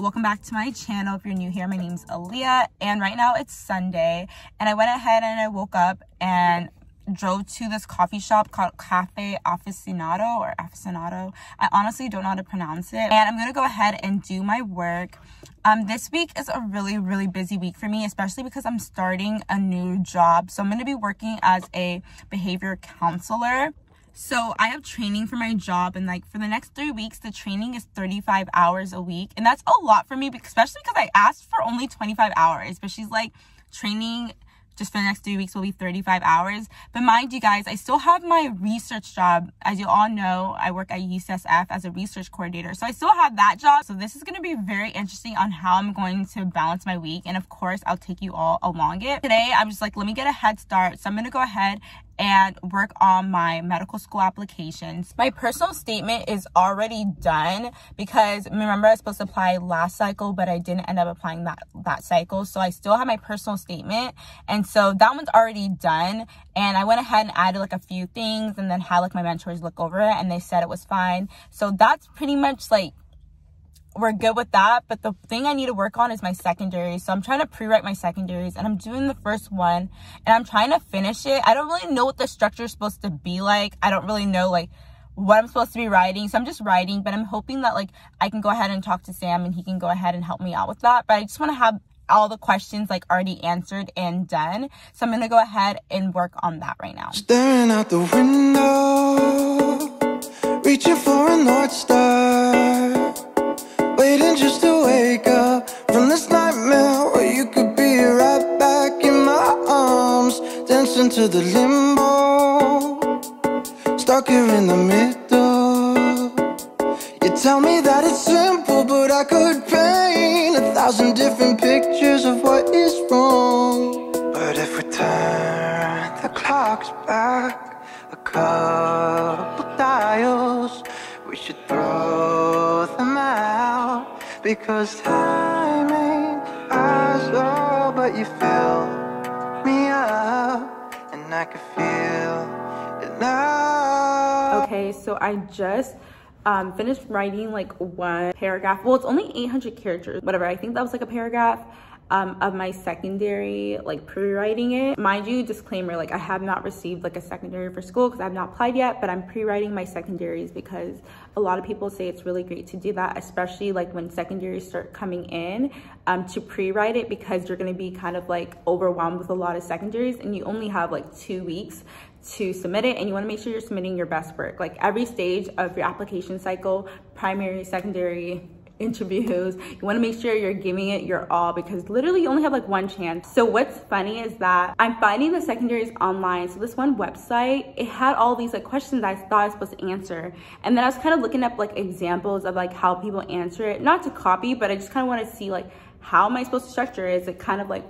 welcome back to my channel. If you're new here, my name's Aliyyat, and right now it's Sunday, and I went ahead and I woke up and drove to this coffee shop called Cafe Aficionado. I honestly don't know how to pronounce it, and I'm gonna go ahead and do my work. This week is a really busy week for me, especially because I'm starting a new job. So I'm going to be working as a behavior counselor. So I have training for my job, and like for the next 3 weeks, the training is 35 hours a week. And that's a lot for me, especially because I asked for only 25 hours, but she's like, training just for the next 3 weeks will be 35 hours. But mind you guys, I still have my research job. As you all know, I work at UCSF as a research coordinator. So I still have that job. So this is going to be very interesting on how I'm going to balance my week. And of course, I'll take you all along it. Today, I'm just like, let me get a head start. So I'm going to go ahead and work on my medical school applications. My personal statement is already done because remember I was supposed to apply last cycle, but I didn't end up applying that cycle. So I still have my personal statement. And so that one's already done. And I went ahead and added like a few things and then had like my mentors look over it and they said it was fine. So that's pretty much like, we're good with that. But the thing I need to work on is my secondary. So I'm trying to pre-write my secondaries, and I'm doing the first one and I'm trying to finish it. I don't really know what the structure is supposed to be like. I don't really know like what I'm supposed to be writing. So I'm just writing, but I'm hoping that like I can go ahead and talk to Sam and he can go ahead and help me out with that. But I just want to have all the questions like already answered and done. So I'm going to go ahead and work on that right now. Staring out the window, reaching for a North Star, waiting just to wake up from this nightmare where you could be right back in my arms, dancing to the limbo, stuck here in the middle. You tell me that it's simple, but I could paint 1,000 different pictures of what is wrong. But if we turn the clocks back a couple dials, we should throw them out, because time ain't ours, oh, but you fill me up, and I can feel it now. Okay, so I just finished writing like one paragraph. Well, it's only 800 characters, whatever. I think that was like a paragraph of my secondary, like pre-writing it. Mind you, disclaimer, like I have not received like a secondary for school because I have not applied yet, but I'm pre-writing my secondaries because a lot of people say it's really great to do that, especially like when secondaries start coming in, to pre-write it, because you're going to be kind of like overwhelmed with a lot of secondaries and you only have like 2 weeks to submit it, and you want to make sure you're submitting your best work. Like every stage of your application cycle, primary, secondary, interviews, you want to make sure you're giving it your all, because literally you only have like one chance. So what's funny is that I'm finding the secondaries online. So this one website, it had all these like questions I thought I was supposed to answer, and then I was kind of looking up like examples of like how people answer it, not to copy, but I just kind of want to see like how am I supposed to structure it. Is it kind of like,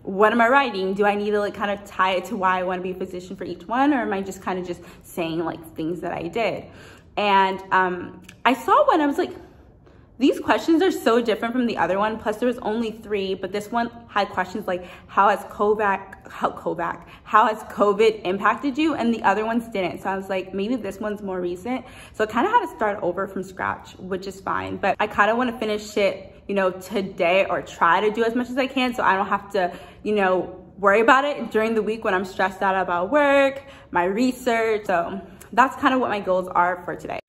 what am I writing? Do I need to like kind of tie it to why I want to be a physician for each one, or am I just kind of just saying like things that I did? And I saw one, I was like, these questions are so different from the other one. Plus there was only 3, but this one had questions like, how has COVID impacted you? And the other ones didn't. So I was like, maybe this one's more recent. So I kind of had to start over from scratch, which is fine. But I kind of want to finish it, you know, today, or try to do as much as I can so I don't have to, you know, worry about it during the week when I'm stressed out about work, my research. So that's kind of what my goals are for today.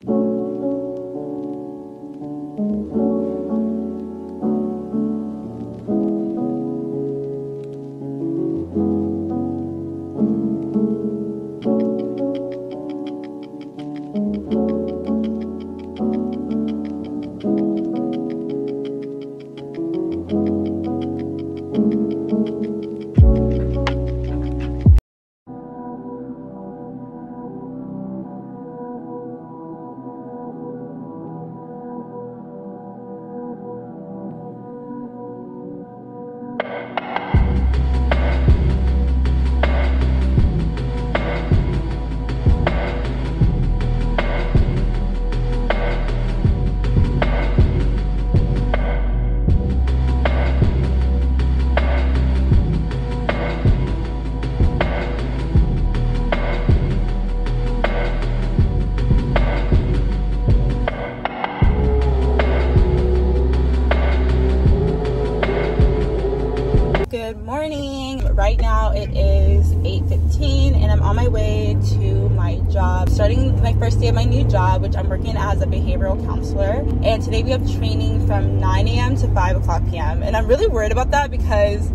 on my way to my job, starting my first day of my new job, which I'm working as a behavioral counselor. And today we have training from 9 a.m. to 5 o'clock p.m. And I'm really worried about that because,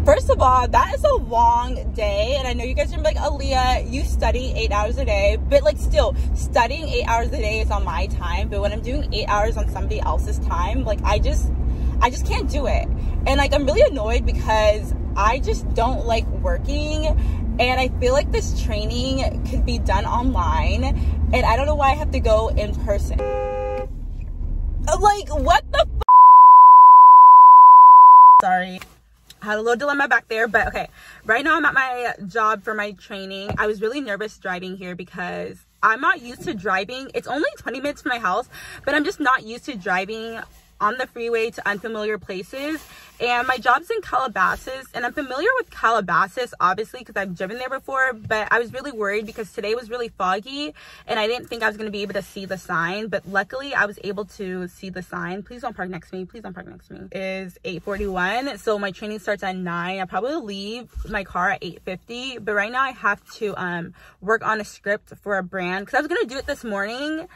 first of all, that is a long day. And I know you guys are gonna be like, Aliyyat, you study 8 hours a day. But like, still, studying 8 hours a day is on my time. But when I'm doing 8 hours on somebody else's time, like, I just can't do it. And like, I'm really annoyed because I just don't like working, and I feel like this training could be done online, and I don't know why I have to go in person. Like, what the f? Sorry, I had a little dilemma back there, but okay. Right now I'm at my job for my training. I was really nervous driving here because I'm not used to driving. It's only 20 minutes from my house, but I'm just not used to driving on the freeway to unfamiliar places. And my job's in Calabasas, and I'm familiar with Calabasas obviously because I've driven there before, but I was really worried because today was really foggy and I didn't think I was going to be able to see the sign, but luckily I was able to see the sign. Please don't park next to me, please don't park next to me. It is 8:41, so my training starts at 9. I'll probably leave my car at 8:50, but right now I have to work on a script for a brand because I was going to do it this morning,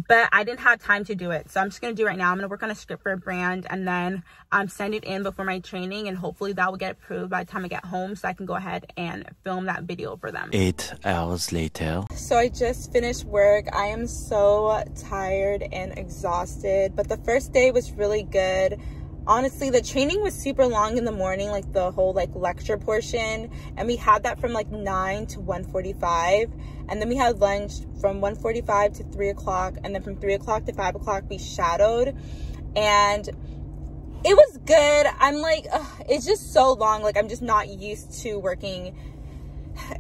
but I didn't have time to do it. So I'm just going to do it right now. I'm going to work on a script for a brand and then send it in before my training, and hopefully that will get approved by the time I get home so I can go ahead and film that video for them. 8 hours later. So I just finished work. I am so tired and exhausted, but the first day was really good. Honestly, the training was super long in the morning, like the whole like lecture portion, and we had that from like 9 to 1:45, and then we had lunch from 1:45 to 3 o'clock, and then from 3 o'clock to 5 o'clock we shadowed, and it was good. I'm like, ugh, it's just so long. Like, I'm just not used to working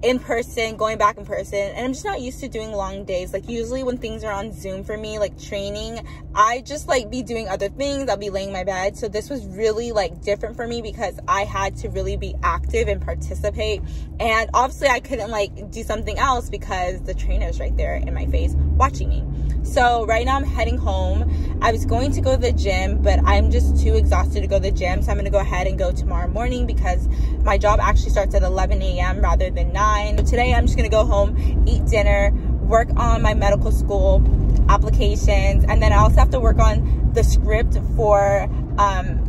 in person, going back in person, and I'm just not used to doing long days. Like, usually when things are on Zoom for me, like training, I just like be doing other things. I'll be laying in my bed. So this was really like different for me because I had to really be active and participate, and obviously I couldn't like do something else because the trainer's right there in my face watching me. So right now I'm heading home. I was going to go to the gym, but I'm just too exhausted to go to the gym, so I'm going to go ahead and go tomorrow morning because my job actually starts at 11 a.m. rather than 9. So today I'm just going to go home, eat dinner, work on my medical school applications, and then I also have to work on the script for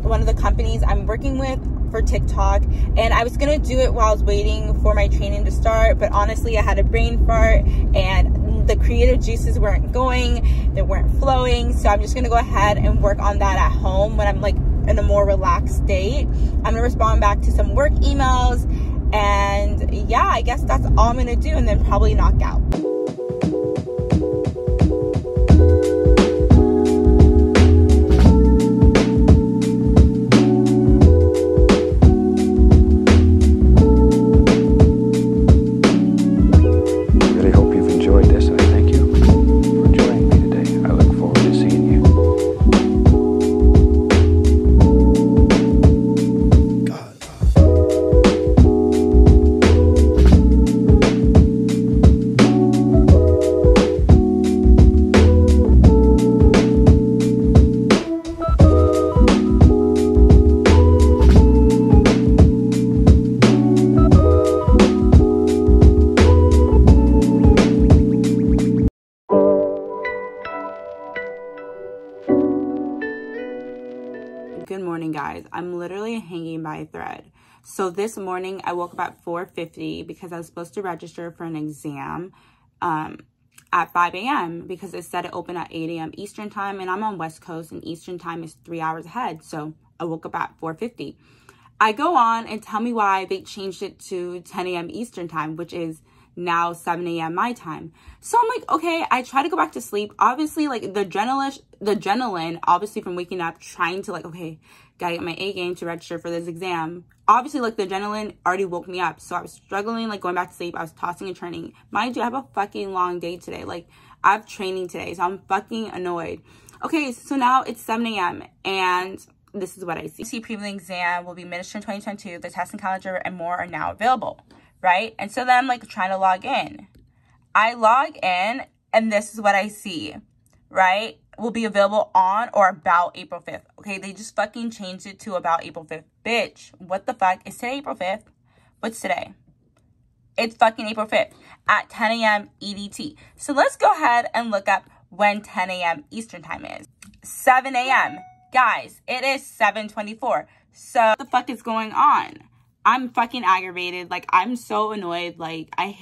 one of the companies I'm working with for TikTok. And I was going to do it while I was waiting for my training to start, but honestly I had a brain fart and the creative juices weren't going, they weren't flowing, so I'm just gonna go ahead and work on that at home when I'm like in a more relaxed state. I'm gonna respond back to some work emails, and yeah, I guess that's all I'm gonna do, and then probably knock out. Good morning, guys. I'm literally hanging by a thread. So this morning I woke up at 4:50 because I was supposed to register for an exam at 5 a.m. because it said it opened at 8 a.m. Eastern time, and I'm on West Coast and Eastern time is 3 hours ahead. So I woke up at 4:50. I go on and tell me why they changed it to 10 a.m. Eastern time, which is now 7 a.m. my time. So I'm like, okay, I try to go back to sleep. Obviously, like the adrenaline, obviously from waking up, trying to like, okay, gotta get my A game to register for this exam. Obviously, like the adrenaline already woke me up. So I was struggling, like going back to sleep. I was tossing and turning. Mind you, I have a fucking long day today. Like I have training today, so I'm fucking annoyed. Okay, so now it's 7 a.m. and this is what I see. Premed exam will be administered in 2022. The testing calendar and more are now available. Right? And so then I'm like trying to log in. I log in and this is what I see, right? Will be available on or about April 5th. Okay, they just fucking changed it to about April 5th. Bitch, what the fuck? Is today April 5th? What's today? It's fucking April 5th at 10 a.m. EDT. So let's go ahead and look up when 10 a.m. Eastern time is. 7 a.m. Guys, it is 7:24. So what the fuck is going on? I'm fucking aggravated. Like, I'm so annoyed. Like, I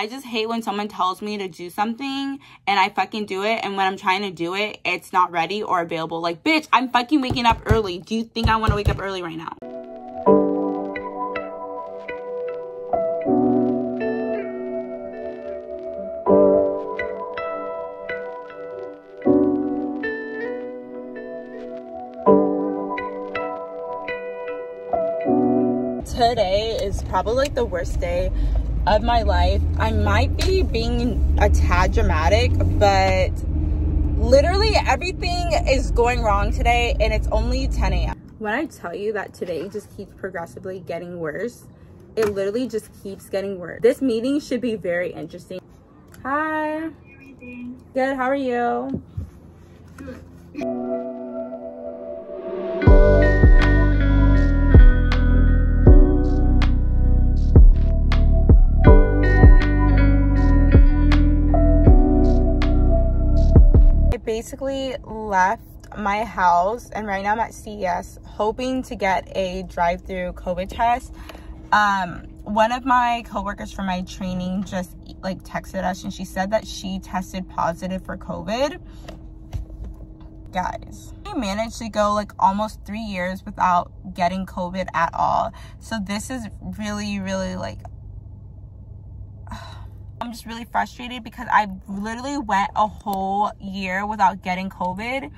just hate when someone tells me to do something and I fucking do it, and when I'm trying to do it, it's not ready or available. Like, bitch, I'm fucking waking up early. Do you think I want to wake up early right now? Today is probably like the worst day of my life. I might be being a tad dramatic, but literally everything is going wrong today, and it's only 10 a.m. When I tell you that today just keeps progressively getting worse, it literally just keeps getting worse. This meeting should be very interesting. Hi. Good, how are you? Basically left my house and right now I'm at CES hoping to get a drive-through COVID test. One of my coworkers from my training just like texted us and she said that she tested positive for COVID. Guys, I managed to go like almost 3 years without getting COVID at all. So this is really like, I'm just really frustrated because I literally went a whole year without getting COVID.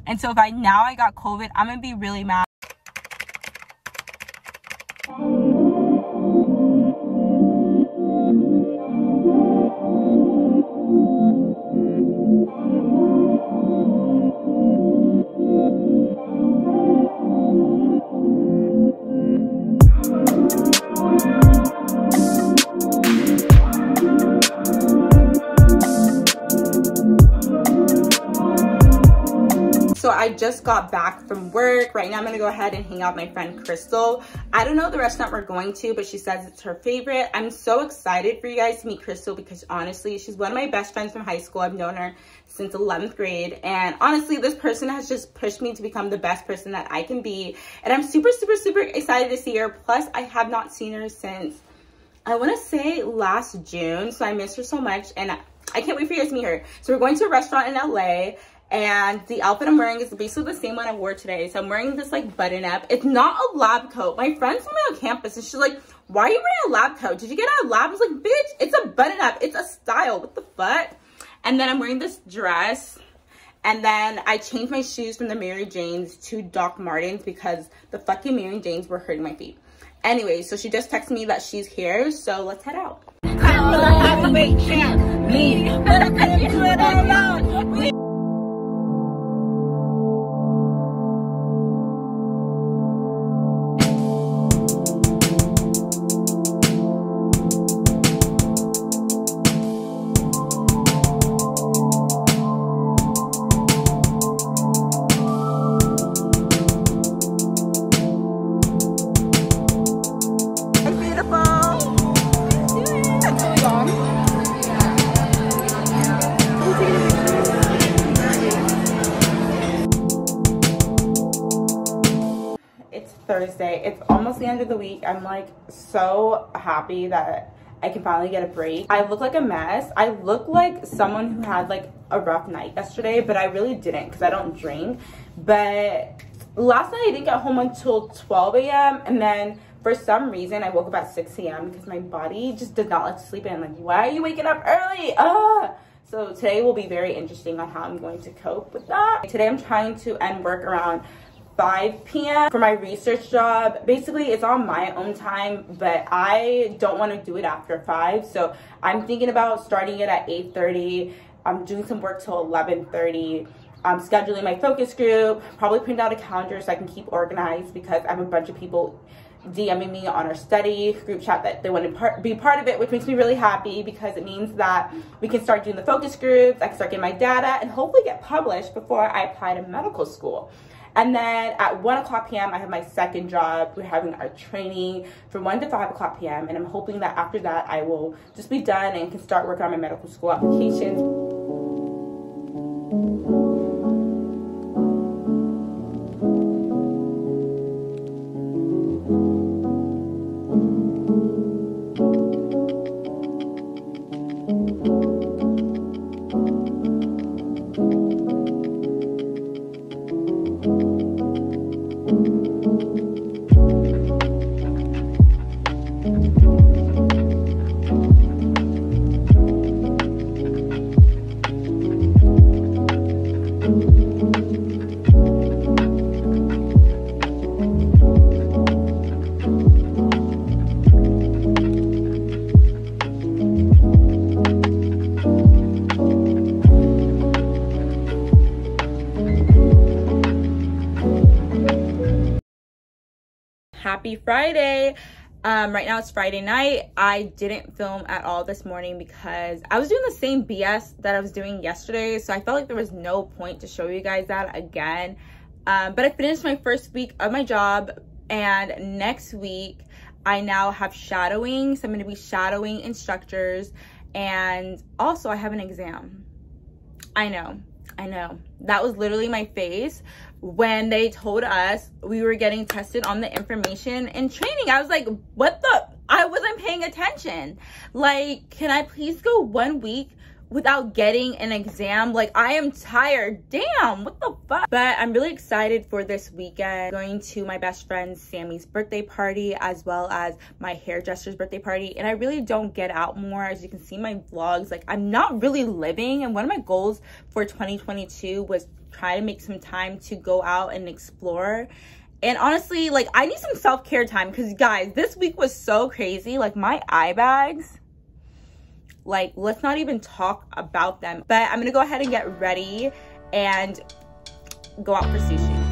And so if I got COVID, I'm gonna be really mad. So I just got back from work. Right now I'm gonna go ahead and hang out with my friend Crystal. I don't know the restaurant we're going to, but she says it's her favorite. I'm so excited for you guys to meet Crystal because honestly, she's one of my best friends from high school. I've known her since 11th grade. And honestly, this person has just pushed me to become the best person that I can be. And I'm super excited to see her. Plus, I have not seen her since, I wanna say last June. So I miss her so much and I can't wait for you guys to meet her. So we're going to a restaurant in LA. And the outfit I'm wearing is basically the same one I wore today. So I'm wearing this like button up. It's not a lab coat. My friend saw me on campus and she's like, why are you wearing a lab coat? Did you get out of lab? I was like, bitch, it's a button up. It's a style. What the fuck? And then I'm wearing this dress. And then I changed my shoes from the Mary Janes to Doc Martens because the fucking Mary Janes were hurting my feet. Anyway, so she just texted me that she's here. So let's head out. Thursday. It's almost the end of the week. I'm like so happy that I can finally get a break. I look like a mess. I look like someone who had like a rough night yesterday, but I really didn't because I don't drink. But last night I didn't get home until 12 a.m. and then for some reason I woke up at 6 a.m. because my body just did not let me sleep in. Like, why are you waking up early? So today will be very interesting on how I'm going to cope with that. Today I'm trying to end work around 5 p.m. for my research job. Basically, it's on my own time, but I don't want to do it after 5. So I'm thinking about starting it at 8:30. I'm doing some work till 11:30. I'm scheduling my focus group, probably print out a calendar so I can keep organized because I have a bunch of people DMing me on our study group chat that they want to be part of it, which makes me really happy because it means that we can start doing the focus groups. I can start getting my data and hopefully get published before I apply to medical school. And then at 1 o'clock p.m. I have my second job. We're having our training from 1 to 5 o'clock p.m. and I'm hoping that after that I will just be done and can start working on my medical school applications. Happy Friday. Right now it's Friday night. I didn't film at all this morning because I was doing the same BS that I was doing yesterday, so I felt like there was no point to show you guys that again. But I finished my first week of my job, and next week I now have shadowing, so I'm going to be shadowing instructors, and also I have an exam. I know, that was literally my face when they told us we were getting tested on the information in training. I was like, what the? I wasn't paying attention. Like, can I please go 1 week without getting an exam? Like, I am tired. Damn, what the fuck? But I'm really excited for this weekend. Going to my best friend Sammy's birthday party, as well as my hairdresser's birthday party. And I really don't get out more. As you can see my vlogs, like, I'm not really living. And one of my goals for 2022 was try to make some time to go out and explore. And honestly, like, I need some self-care time because, guys, this week was so crazy. Like, my eye bags, like, let's not even talk about them. But I'm gonna go ahead and get ready and go out for sushi.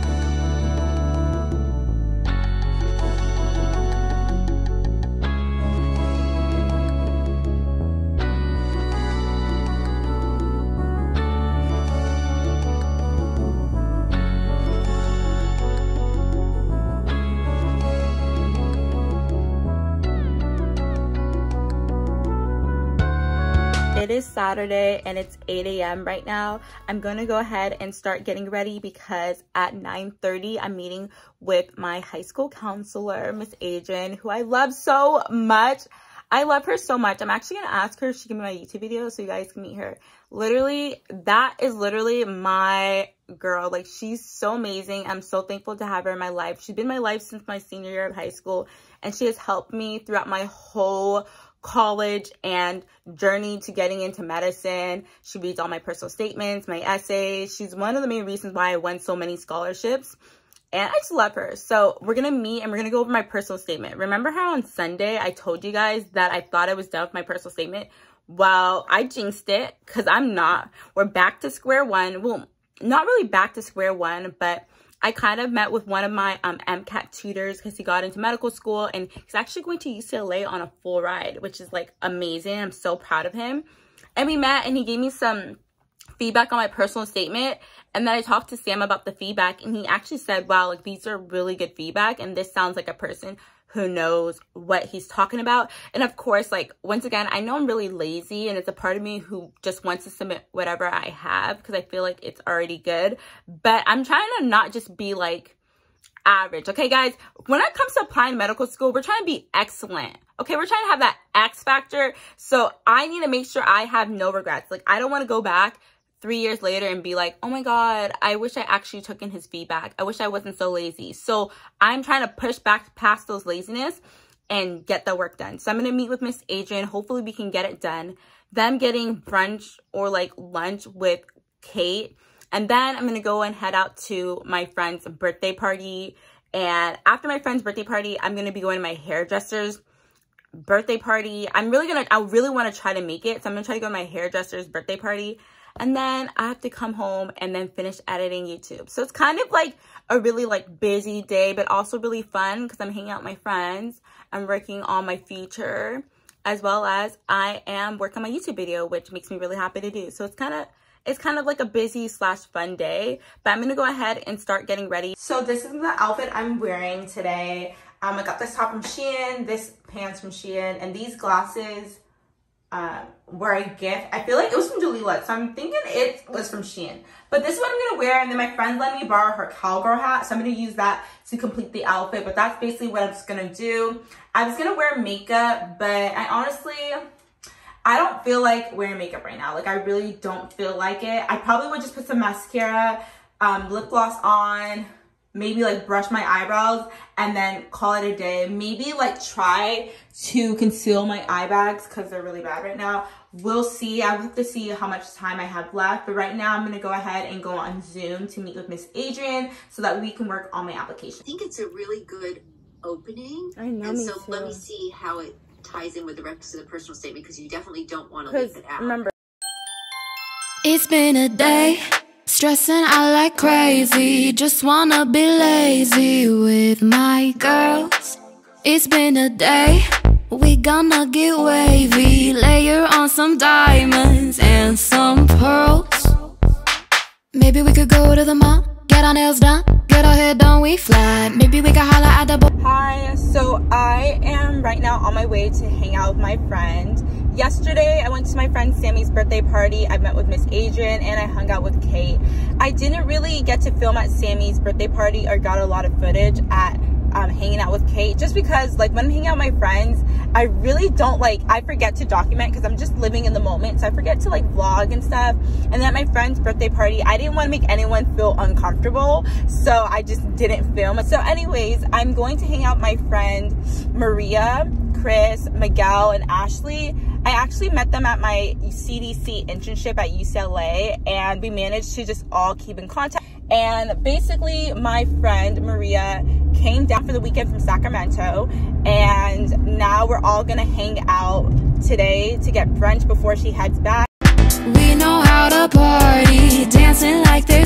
It is Saturday and it's 8 a.m. right now. I'm going to go ahead and start getting ready because at 9:30 I'm meeting with my high school counselor, Miss Adrian, who I love so much. I love her so much. I'm actually going to ask her if she can be my YouTube video so you guys can meet her. Literally, that is literally my girl. Like, she's so amazing. I'm so thankful to have her in my life. She's been in my life since my senior year of high school, and she has helped me throughout my whole college and journey to getting into medicine. She reads all my personal statements, my essays. She's one of the main reasons why I won so many scholarships, and I just love her. So we're gonna meet and we're gonna go over my personal statement. Remember how on Sunday I told you guys that I thought I was done with my personal statement? Well, I jinxed it because I'm not. We're back to square one. Well, not really back to square one, but I kind of met with one of my MCAT tutors because he got into medical school, and he's actually going to UCLA on a full ride, which is like amazing. I'm so proud of him. And we met and he gave me some feedback on my personal statement, and then I talked to Sam about the feedback, and he actually said, wow, like, these are really good feedback, and this sounds like a person who knows what he's talking about. And of course, like, once again, I know I'm really lazy, and it's a part of me who just wants to submit whatever I have because I feel like it's already good. But I'm trying to not just be like average. Okay, guys, when it comes to applying medical school, we're trying to be excellent. Okay, we're trying to have that X factor. So I need to make sure I have no regrets. Like, I don't want to go back 3 years later and be like, oh my God, I wish I actually took in his feedback. I wish I wasn't so lazy. So I'm trying to push back past those laziness and get the work done. So I'm going to meet with Miss Adrian. Hopefully we can get it done. Then I'm getting brunch or like lunch with Kate. And then I'm going to go and head out to my friend's birthday party. And after my friend's birthday party, I'm going to be going to my hairdresser's birthday party. I really want to try to make it. So I'm going to try to go to my hairdresser's birthday party. And then I have to come home and then finish editing YouTube. So it's kind of like a really like busy day, but also really fun because I'm hanging out with my friends. I'm working on my feature, as well as I am working on my YouTube video, which makes me really happy to do. So it's kind of it's kind of like a busy slash fun day, but I'm gonna go ahead and start getting ready. So this is the outfit I'm wearing today. I got this top from Shein, this pants from Shein, and these glasses were a gift. I feel like it was from Jalila, so I'm thinking it was from Shein. But this is what I'm gonna wear, and then my friend let me borrow her cowgirl hat, so I'm gonna use that to complete the outfit. But that's basically what I'm just gonna do. I was gonna wear makeup, but I don't feel like wearing makeup right now. Like, I really don't feel like it. I probably would just put some mascara, lip gloss on, maybe like brush my eyebrows and then call it a day. Maybe like try to conceal my eye bags because they're really bad right now. We'll see. I have to see how much time I have left. But right now I'm going to go ahead and go on Zoom to meet with Miss Adrian so that we can work on my application. I think it's a really good opening. I know, and me so too. let me see how it ties in with the rest of the personal statement, because you definitely don't want to leave it out. Remember, it's been a day, stressing out like crazy, just wanna be lazy with my girls. It's been a day, we gonna get wavy, layer on some diamonds and some pearls. Maybe we could go to the mall, get our nails done, get our hair done, we fly. Maybe we could holler at the Hi, so I am right now on my way to hang out with my friend. Yesterday, I went to my friend Sammy's birthday party. I met with Miss Adrian and I hung out with Kate. I didn't really get to film at Sammy's birthday party or got a lot of footage at hanging out with Kate, just because like when I'm hanging out with my friends, I really don't I forget to document because I'm just living in the moment, so I forget to like vlog and stuff. And then at my friend's birthday party, I didn't want to make anyone feel uncomfortable, so I just didn't film. So anyways, I'm going to hang out with my friend Maria, Chris, Miguel, and Ashley. I actually met them at my CDC internship at UCLA, and we managed to just all keep in contact. And basically, my friend Maria came down for the weekend from Sacramento, and now we're all gonna hang out today to get brunch before she heads back. we know how to party, dancing like they're